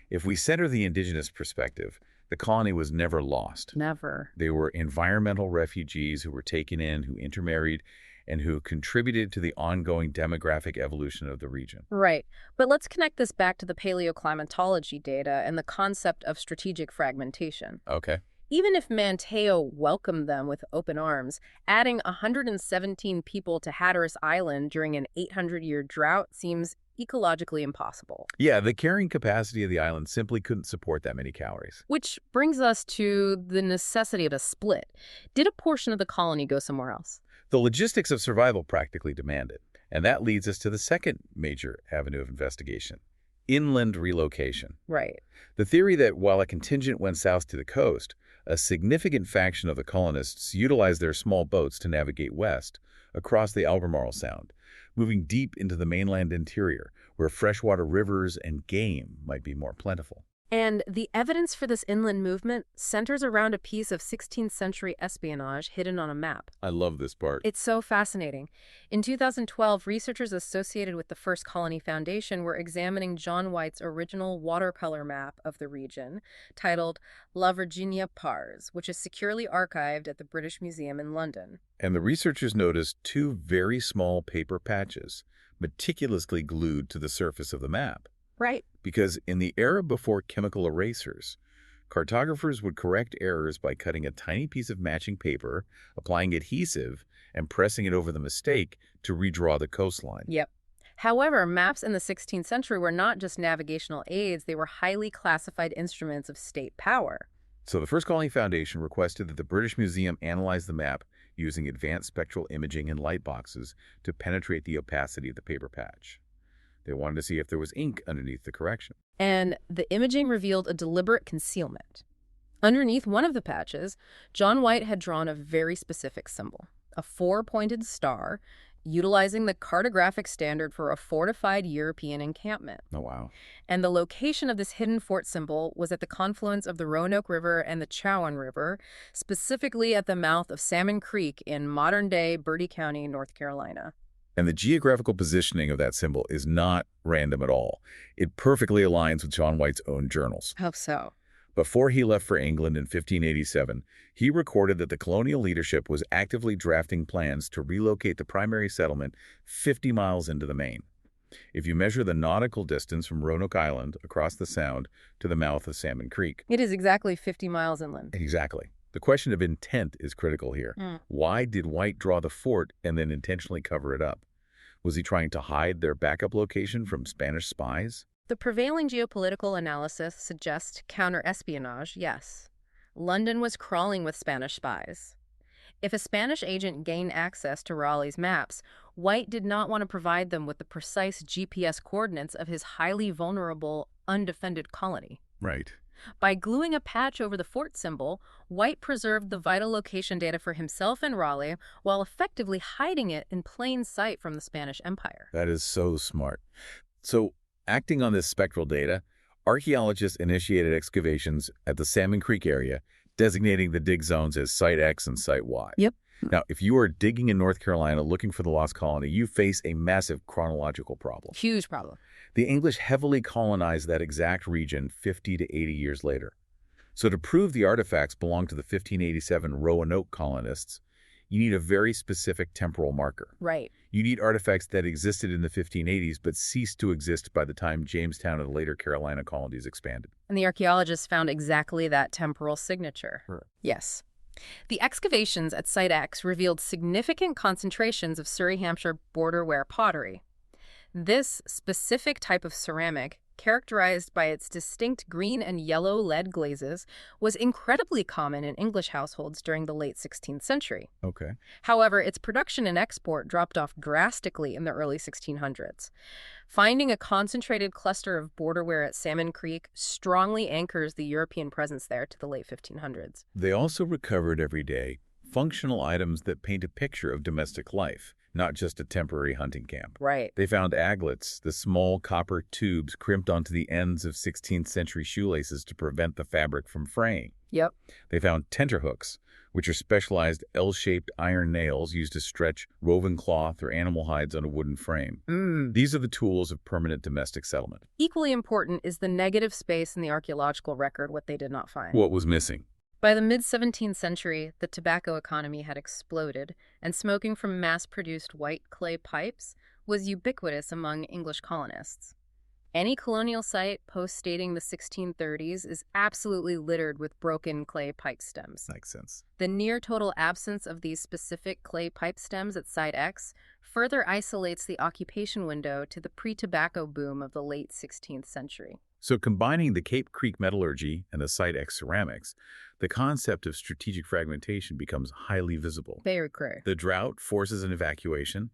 If we center the indigenous perspective, the colony was never lost. Never. They were environmental refugees who were taken in, who intermarried, and who contributed to the ongoing demographic evolution of the region. Right. But let's connect this back to the paleoclimatology data and the concept of strategic fragmentation. Okay. Even if Manteo welcomed them with open arms, adding 117 people to Hatteras Island during an 800-year drought seems ecologically impossible. Yeah, the carrying capacity of the island simply couldn't support that many calories. Which brings us to the necessity of a split. Did a portion of the colony go somewhere else? The logistics of survival practically demand it. And that leads us to the second major avenue of investigation: inland relocation. Right. The theory that while a contingent went south to the coast, a significant faction of the colonists utilized their small boats to navigate west across the Albemarle Sound, moving deep into the mainland interior, where freshwater rivers and game might be more plentiful. And the evidence for this inland movement centers around a piece of 16th century espionage hidden on a map. I love this part. It's so fascinating. In 2012, researchers associated with the First Colony Foundation were examining John White's original watercolor map of the region, titled La Virginia Pars, which is securely archived at the British Museum in London. And the researchers noticed two very small paper patches, meticulously glued to the surface of the map. Right. Because in the era before chemical erasers, cartographers would correct errors by cutting a tiny piece of matching paper, applying adhesive, and pressing it over the mistake to redraw the coastline. Yep. However, maps in the 16th century were not just navigational aids, they were highly classified instruments of state power. So the First Colony Foundation requested that the British Museum analyze the map using advanced spectral imaging and light boxes to penetrate the opacity of the paper patch. They wanted to see if there was ink underneath the correction. And the imaging revealed a deliberate concealment. Underneath one of the patches, John White had drawn a very specific symbol, a four-pointed star, utilizing the cartographic standard for a fortified European encampment. Oh, wow. And the location of this hidden fort symbol was at the confluence of the Roanoke River and the Chowan River, specifically at the mouth of Salmon Creek in modern-day Bertie County, North Carolina. And the geographical positioning of that symbol is not random at all. It perfectly aligns with John White's own journals. How so? Before he left for England in 1587, he recorded that the colonial leadership was actively drafting plans to relocate the primary settlement 50 miles into the Main. If you measure the nautical distance from Roanoke Island across the Sound to the mouth of Salmon Creek. It is exactly 50 miles inland. Exactly. The question of intent is critical here. Why did White draw the fort and then intentionally cover it up? Was he trying to hide their backup location from Spanish spies? The prevailing geopolitical analysis suggests counter-espionage, yes. London was crawling with Spanish spies. If a Spanish agent gained access to Raleigh's maps, White did not want to provide them with the precise GPS coordinates of his highly vulnerable, undefended colony. Right. By gluing a patch over the fort symbol, White preserved the vital location data for himself and Raleigh while effectively hiding it in plain sight from the Spanish Empire. That is so smart. So, acting on this spectral data, archaeologists initiated excavations at the Salmon Creek area, designating the dig zones as Site X and Site Y. Yep. Now, if you are digging in North Carolina looking for the lost colony, you face a massive chronological problem. Huge problem. The English heavily colonized that exact region 50 to 80 years later. So to prove the artifacts belong to the 1587 Roanoke colonists, you need a very specific temporal marker. Right. You need artifacts that existed in the 1580s but ceased to exist by the time Jamestown and the later Carolina colonies expanded. And the archaeologists found exactly that temporal signature. Right. Yes. The excavations at Site X revealed significant concentrations of Surrey-Hampshire borderware pottery. This specific type of ceramic, characterized by its distinct green and yellow lead glazes, was incredibly common in English households during the late 16th century. Okay. However, its production and export dropped off drastically in the early 1600s. Finding a concentrated cluster of borderware at Salmon Creek strongly anchors the European presence there to the late 1500s. They also recovered every day functional items that paint a picture of domestic life, not just a temporary hunting camp. Right. They found aglets, the small copper tubes crimped onto the ends of 16th century shoelaces to prevent the fabric from fraying. Yep. They found tenterhooks, which are specialized L-shaped iron nails used to stretch woven cloth or animal hides on a wooden frame. These are the tools of permanent domestic settlement. Equally important is the negative space in the archaeological record, what they did not find. What was missing? By the mid-17th century, the tobacco economy had exploded, and smoking from mass-produced white clay pipes was ubiquitous among English colonists. Any colonial site post-dating the 1630s is absolutely littered with broken clay pipe stems. Makes sense. The near-total absence of these specific clay pipe stems at Site X further isolates the occupation window to the pre-tobacco boom of the late 16th century. So combining the Cape Creek metallurgy and the Site X ceramics, the concept of strategic fragmentation becomes highly visible. Very clear. The drought forces an evacuation.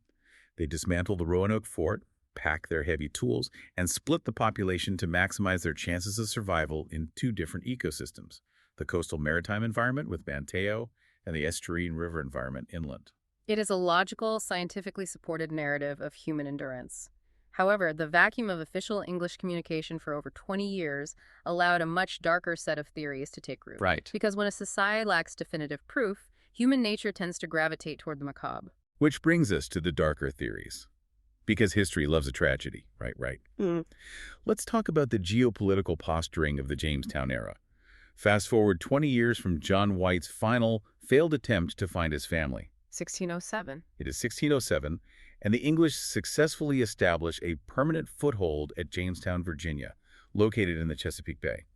They dismantle the Roanoke fort, pack their heavy tools, and split the population to maximize their chances of survival in two different ecosystems, the coastal maritime environment with Banteo and the estuarine river environment inland. It is a logical, scientifically supported narrative of human endurance. However, the vacuum of official English communication for over 20 years allowed a much darker set of theories to take root. Right. Because when a society lacks definitive proof, human nature tends to gravitate toward the macabre. Which brings us to the darker theories. Because history loves a tragedy, right. Let's talk about the geopolitical posturing of the Jamestown era. Fast forward 20 years from John White's final, failed attempt to find his family. 1607. It is 1607, and the English successfully establish a permanent foothold at Jamestown, Virginia, located in the Chesapeake Bay.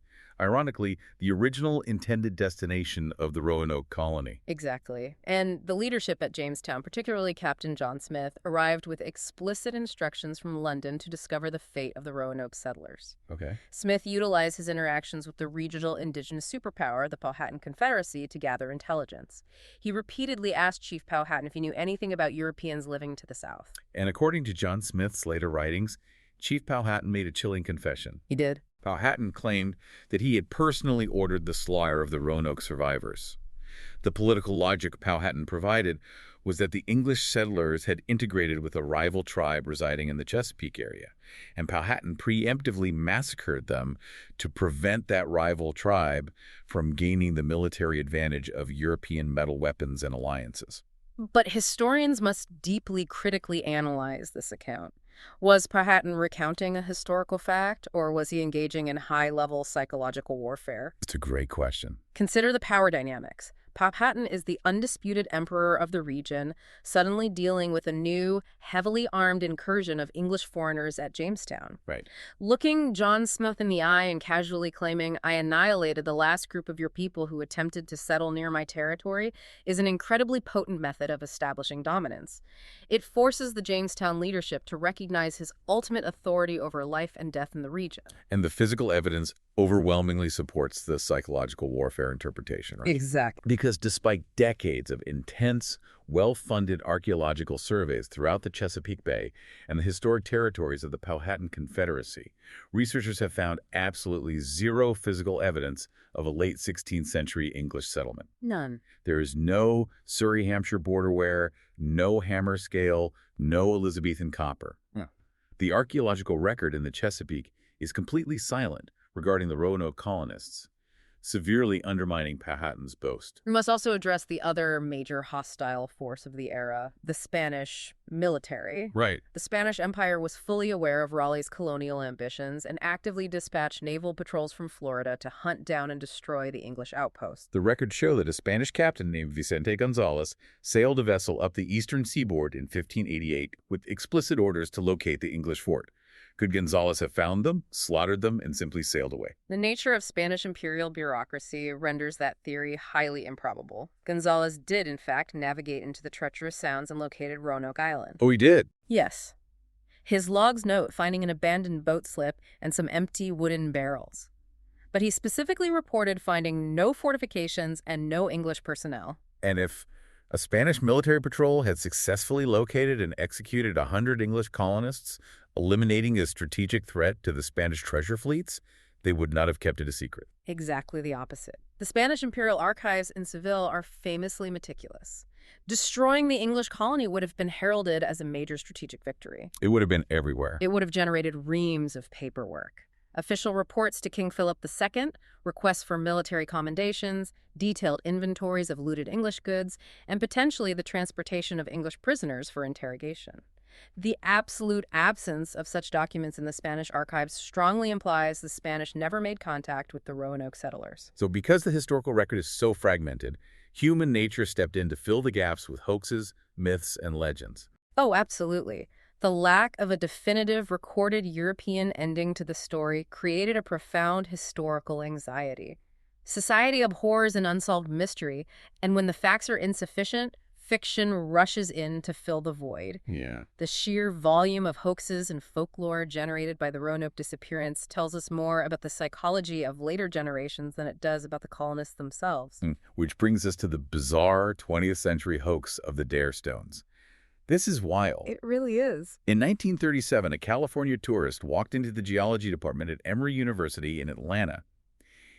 Ironically, the original intended destination of the Roanoke Colony. Exactly. And the leadership at Jamestown, particularly Captain John Smith, arrived with explicit instructions from London to discover the fate of the Roanoke settlers. Okay. Smith utilized his interactions with the regional indigenous superpower, the Powhatan Confederacy, to gather intelligence. He repeatedly asked Chief Powhatan if he knew anything about Europeans living to the south. And according to John Smith's later writings, Chief Powhatan made a chilling confession. He did. Powhatan claimed that he had personally ordered the slaughter of the Roanoke survivors. The political logic Powhatan provided was that the English settlers had integrated with a rival tribe residing in the Chesapeake area, and Powhatan preemptively massacred them to prevent that rival tribe from gaining the military advantage of European metal weapons and alliances. But historians must deeply critically analyze this account. Was Powhatan recounting a historical fact, or was he engaging in high-level psychological warfare? It's a great question. Consider the power dynamics. Powhatan is the undisputed emperor of the region, suddenly dealing with a new, heavily armed incursion of English foreigners at Jamestown. Right. Looking John Smith in the eye and casually claiming, "I annihilated the last group of your people who attempted to settle near my territory," is an incredibly potent method of establishing dominance. It forces the Jamestown leadership to recognize his ultimate authority over life and death in the region. And the physical evidence overwhelmingly supports the psychological warfare interpretation, right? Exactly. Because despite decades of intense, well-funded archaeological surveys throughout the Chesapeake Bay and the historic territories of the Powhatan Confederacy, researchers have found absolutely zero physical evidence of a late 16th century English settlement. None. There is no Surrey-Hampshire borderware, no hammer scale, no Elizabethan copper. Yeah. The archaeological record in the Chesapeake is completely silent regarding the Roanoke colonists, severely undermining Powhatan's boast. We must also address the other major hostile force of the era, the Spanish military. Right. The Spanish Empire was fully aware of Raleigh's colonial ambitions and actively dispatched naval patrols from Florida to hunt down and destroy the English outposts. The records show that a Spanish captain named Vicente Gonzalez sailed a vessel up the eastern seaboard in 1588 with explicit orders to locate the English fort. Could Gonzalez have found them, slaughtered them, and simply sailed away? The nature of Spanish imperial bureaucracy renders that theory highly improbable. Gonzalez did, in fact, navigate into the treacherous sounds and located Roanoke Island. Oh, he did? Yes. His logs note finding an abandoned boat slip and some empty wooden barrels. But he specifically reported finding no fortifications and no English personnel. And if a Spanish military patrol had successfully located and executed 100 English colonists, eliminating a strategic threat to the Spanish treasure fleets, they would not have kept it a secret. Exactly the opposite. The Spanish imperial archives in Seville are famously meticulous. Destroying the English colony would have been heralded as a major strategic victory. It would have been everywhere. It would have generated reams of paperwork. Official reports to King Philip II, requests for military commendations, detailed inventories of looted English goods, and potentially the transportation of English prisoners for interrogation. The absolute absence of such documents in the Spanish archives strongly implies the Spanish never made contact with the Roanoke settlers. So because the historical record is so fragmented, human nature stepped in to fill the gaps with hoaxes, myths, and legends. Oh, absolutely. The lack of a definitive recorded European ending to the story created a profound historical anxiety. Society abhors an unsolved mystery, and when the facts are insufficient, fiction rushes in to fill the void. Yeah. The sheer volume of hoaxes and folklore generated by the Roanoke disappearance tells us more about the psychology of later generations than it does about the colonists themselves. Which brings us to the bizarre 20th century hoax of the Dare Stones. This is wild. It really is. In 1937, a California tourist walked into the geology department at Emory University in Atlanta.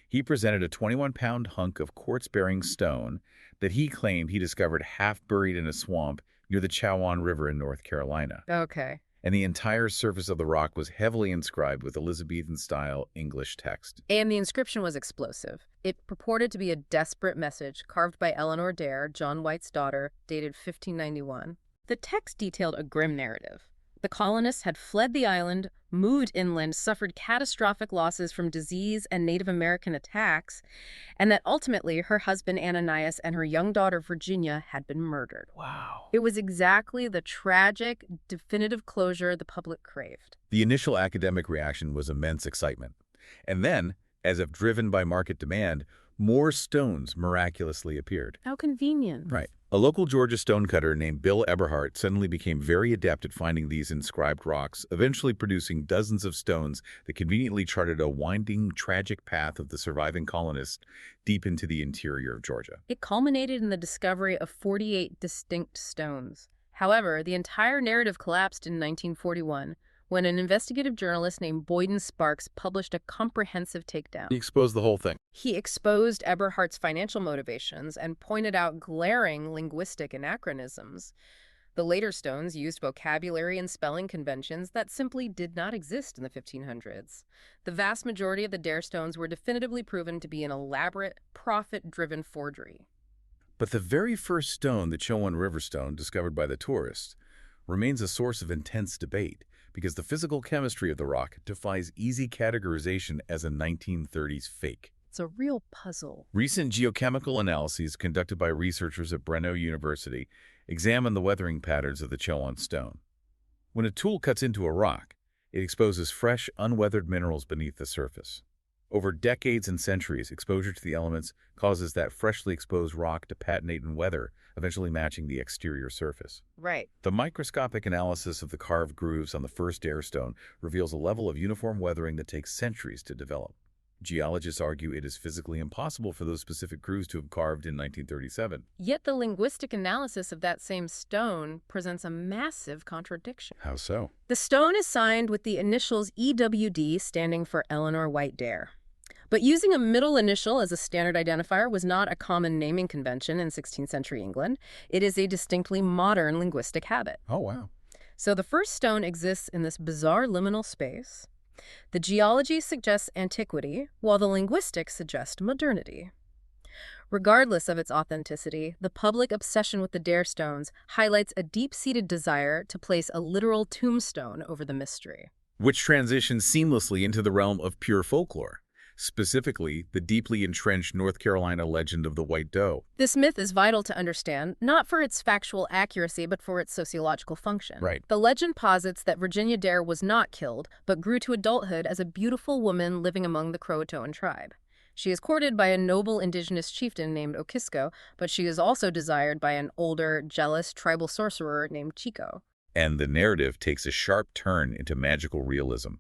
He presented a 21-pound hunk of quartz-bearing stone that he claimed he discovered half buried in a swamp near the Chowan River in North Carolina. Okay. And the entire surface of the rock was heavily inscribed with Elizabethan-style English text. And the inscription was explosive. It purported to be a desperate message carved by Eleanor Dare, John White's daughter, dated 1591. The text detailed a grim narrative. The colonists had fled the island, moved inland, suffered catastrophic losses from disease and Native American attacks, and that ultimately her husband Ananias and her young daughter Virginia had been murdered. Wow. It was exactly the tragic, definitive closure the public craved. The initial academic reaction was immense excitement. And then, as if driven by market demand, more stones miraculously appeared. How convenient. Right. A local Georgia stonecutter named Bill Eberhardt suddenly became very adept at finding these inscribed rocks, eventually producing dozens of stones that conveniently charted a winding, tragic path of the surviving colonists deep into the interior of Georgia. It culminated in the discovery of 48 distinct stones. However, the entire narrative collapsed in 1941 when an investigative journalist named Boyden Sparks published a comprehensive takedown. He exposed the whole thing. He exposed Eberhardt's financial motivations and pointed out glaring linguistic anachronisms. The later stones used vocabulary and spelling conventions that simply did not exist in the 1500s. The vast majority of the Dare stones were definitively proven to be an elaborate, profit-driven forgery. But the very first stone, the Chowan River stone, discovered by the tourists, remains a source of intense debate, because the physical chemistry of the rock defies easy categorization as a 1930s fake. It's a real puzzle. Recent geochemical analyses conducted by researchers at Roanoke University examine the weathering patterns of the Chowan stone. When a tool cuts into a rock, it exposes fresh, unweathered minerals beneath the surface. Over decades and centuries, exposure to the elements causes that freshly exposed rock to patinate and weather, eventually matching the exterior surface. Right. The microscopic analysis of the carved grooves on the first Dare stone reveals a level of uniform weathering that takes centuries to develop. Geologists argue it is physically impossible for those specific grooves to have carved in 1937. Yet the linguistic analysis of that same stone presents a massive contradiction. How so? The stone is signed with the initials EWD, standing for Eleanor White Dare. But using a middle initial as a standard identifier was not a common naming convention in 16th century England. It is a distinctly modern linguistic habit. Oh, wow. So the first stone exists in this bizarre liminal space. The geology suggests antiquity, while the linguistics suggest modernity. Regardless of its authenticity, the public obsession with the Dare stones highlights a deep-seated desire to place a literal tombstone over the mystery. Which transitions seamlessly into the realm of pure folklore. Specifically, the deeply entrenched North Carolina legend of the White Doe. This myth is vital to understand, not for its factual accuracy, but for its sociological function. Right. The legend posits that Virginia Dare was not killed, but grew to adulthood as a beautiful woman living among the Croatoan tribe. She is courted by a noble indigenous chieftain named Okisko, but she is also desired by an older, jealous tribal sorcerer named Chico. And the narrative takes a sharp turn into magical realism.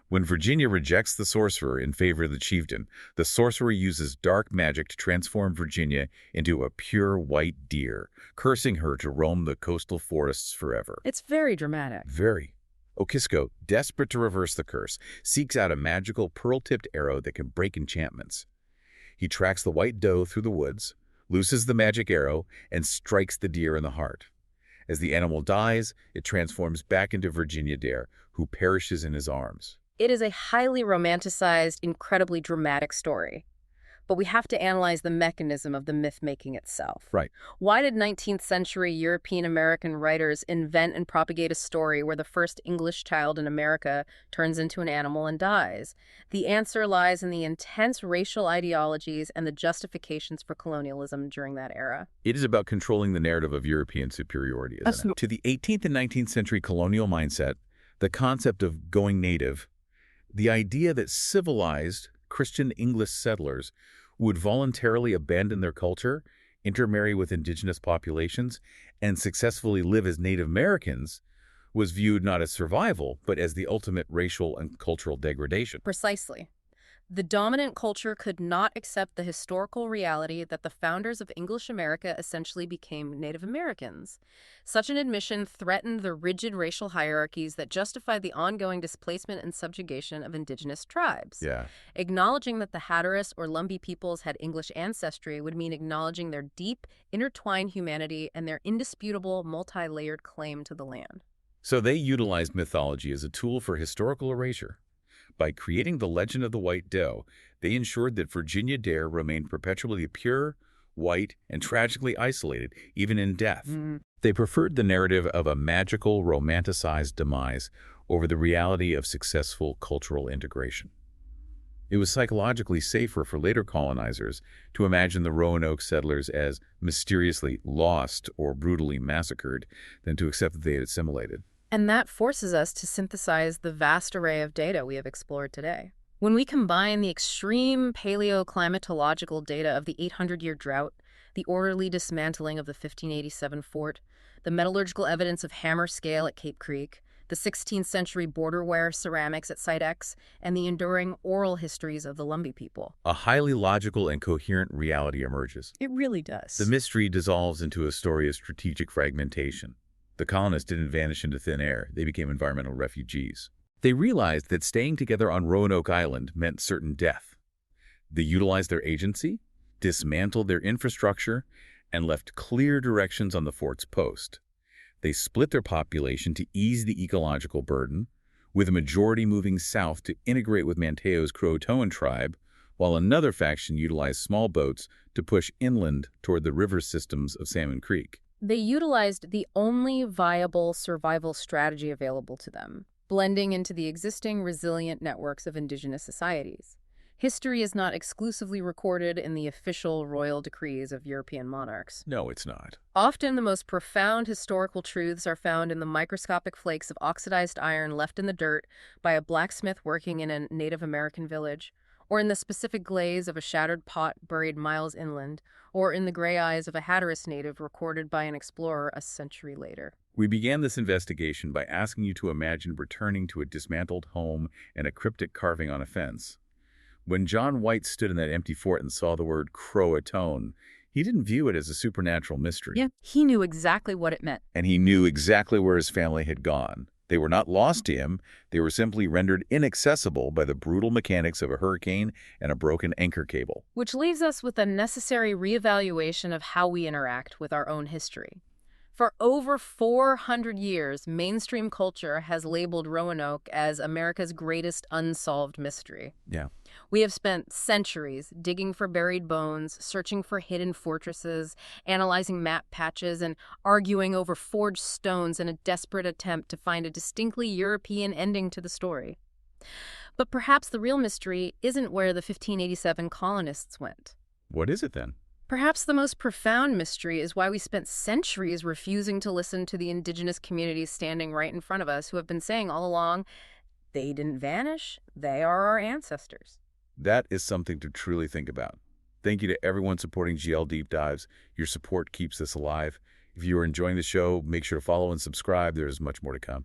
When Virginia rejects the sorcerer in favor of the chieftain, the sorcerer uses dark magic to transform Virginia into a pure white deer, cursing her to roam the coastal forests forever. It's very dramatic. Very. Okisko, desperate to reverse the curse, seeks out a magical pearl-tipped arrow that can break enchantments. He tracks the white doe through the woods, looses the magic arrow, and strikes the deer in the heart. As the animal dies, it transforms back into Virginia Dare, who perishes in his arms. It is a highly romanticized, incredibly dramatic story. But we have to analyze the mechanism of the myth-making itself. Right. Why did 19th century European-American writers invent and propagate a story where the first English child in America turns into an animal and dies? The answer lies in the intense racial ideologies and the justifications for colonialism during that era. It is about controlling the narrative of European superiority, isn't it? To the 18th and 19th century colonial mindset, the concept of going native, the idea that civilized Christian English settlers would voluntarily abandon their culture, intermarry with indigenous populations, and successfully live as Native Americans was viewed not as survival, but as the ultimate racial and cultural degradation. Precisely. The dominant culture could not accept the historical reality that the founders of English America essentially became Native Americans. Such an admission threatened the rigid racial hierarchies that justified the ongoing displacement and subjugation of indigenous tribes. Yeah. Acknowledging that the Hatteras or Lumbee peoples had English ancestry would mean acknowledging their deep, intertwined humanity and their indisputable, multi-layered claim to the land. So they utilized mythology as a tool for historical erasure. By creating the legend of the White Doe, they ensured that Virginia Dare remained perpetually pure, white, and tragically isolated, even in death. They preferred the narrative of a magical, romanticized demise over the reality of successful cultural integration. It was psychologically safer for later colonizers to imagine the Roanoke settlers as mysteriously lost or brutally massacred than to accept that they had assimilated. And that forces us to synthesize the vast array of data we have explored today. When we combine the extreme paleoclimatological data of the 800-year drought, the orderly dismantling of the 1587 fort, the metallurgical evidence of hammer scale at Cape Creek, the 16th century borderware ceramics at Site X, and the enduring oral histories of the Lumbee people, A highly logical and coherent reality emerges. it really does. The mystery dissolves into a story of strategic fragmentation. The colonists didn't vanish into thin air. They became environmental refugees. They realized that staying together on Roanoke Island meant certain death. They utilized their agency, dismantled their infrastructure, and left clear directions on the fort's post. They split their population to ease the ecological burden, with a majority moving south to integrate with Manteo's Croatoan tribe, while another faction utilized small boats to push inland toward the river systems of Salmon Creek. They utilized the only viable survival strategy available to them, blending into the existing resilient networks of indigenous societies. History is not exclusively recorded in the official royal decrees of European monarchs. No, it's not. Often, the most profound historical truths are found in the microscopic flakes of oxidized iron left in the dirt by a blacksmith working in a Native American village, or in the specific glaze of a shattered pot buried miles inland, or in the gray eyes of a Hatteras native recorded by an explorer a century later. We began this investigation by asking you to imagine returning to a dismantled home and a cryptic carving on a fence. When John White stood in that empty fort and saw the word Croatoan, he didn't view it as a supernatural mystery. Yeah, he knew exactly what it meant. And he knew exactly where his family had gone. They were not lost to him. They were simply rendered inaccessible by the brutal mechanics of a hurricane and a broken anchor cable. Which leaves us with a necessary reevaluation of how we interact with our own history. For over 400 years, mainstream culture has labeled Roanoke as America's greatest unsolved mystery. Yeah. We have spent centuries digging for buried bones, searching for hidden fortresses, analyzing map patches, and arguing over forged stones in a desperate attempt to find a distinctly European ending to the story. But perhaps the real mystery isn't where the 1587 colonists went. What is it then? Perhaps the most profound mystery is why we spent centuries refusing to listen to the indigenous communities standing right in front of us who have been saying all along, they didn't vanish, they are our ancestors. That is something to truly think about. Thank you to everyone supporting GL Deep Dives. Your support keeps this alive. If you are enjoying the show, make sure to follow and subscribe. There is much more to come.